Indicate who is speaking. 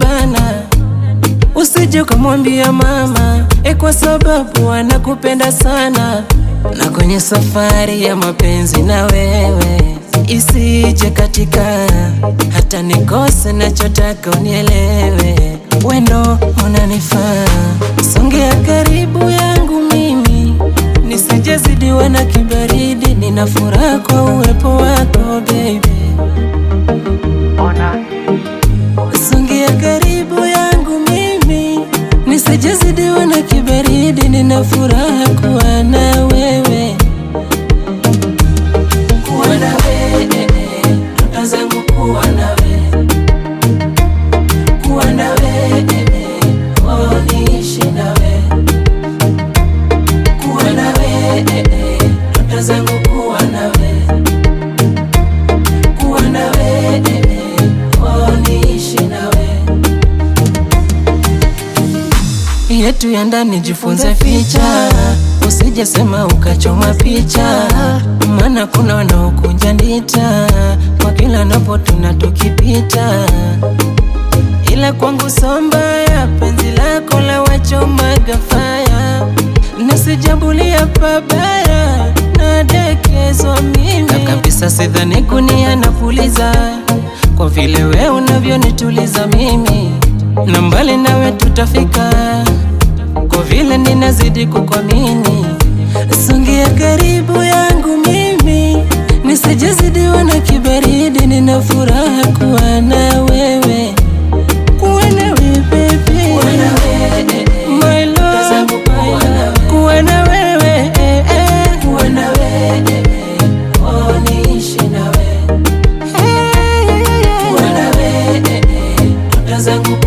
Speaker 1: unanibana. Usije kumwambia mama kwa sababu anakupenda sana, na kwenye safari ya mapenzi na wewe isije katika, hata nikose nachotaka unielewe, wendo unanifaa. Songea karibu yangu mimi, nisije zidiwa na kibaridi, nina furaha kwa uwepo wako baby. Songea karibu yangu mimi, nisije zidiwa na kibaridi, nina furaha kuwa na wewe. Kuwa na wewe, ndoto zangu kuwa na wewe. Kuwa na wewe, oh niishi na wewe. Kuwa na wewe, ndoto zangu kuwa na wewe. Kuwa na wewe, oh niishi na wewe. Yetu ya ndani jifunze ficha, usije sema ukachoma picha, maana kuna wanaokunja ndita kwa kila napo tunatukipita. Ila kwangu sombaya, penzi lako la wachoma gafaya, nasijambulia pabaya, nadekezwa mimi kabisa. Sidhani gunia napuliza, kwa vile we unavyonituliza mimi, na mbali nawe tutafika, kwa vile ninazidi kukuamini. Songea karibu yangu mimi, nisije zidiwa na kibaridi, nina furaha kuwa na wewe. Kuwa na wewe baby, my love, kuwa na wewe, kuwa na wewe, oh niishi na wewe. Kuwa na wewe, ndoto zangu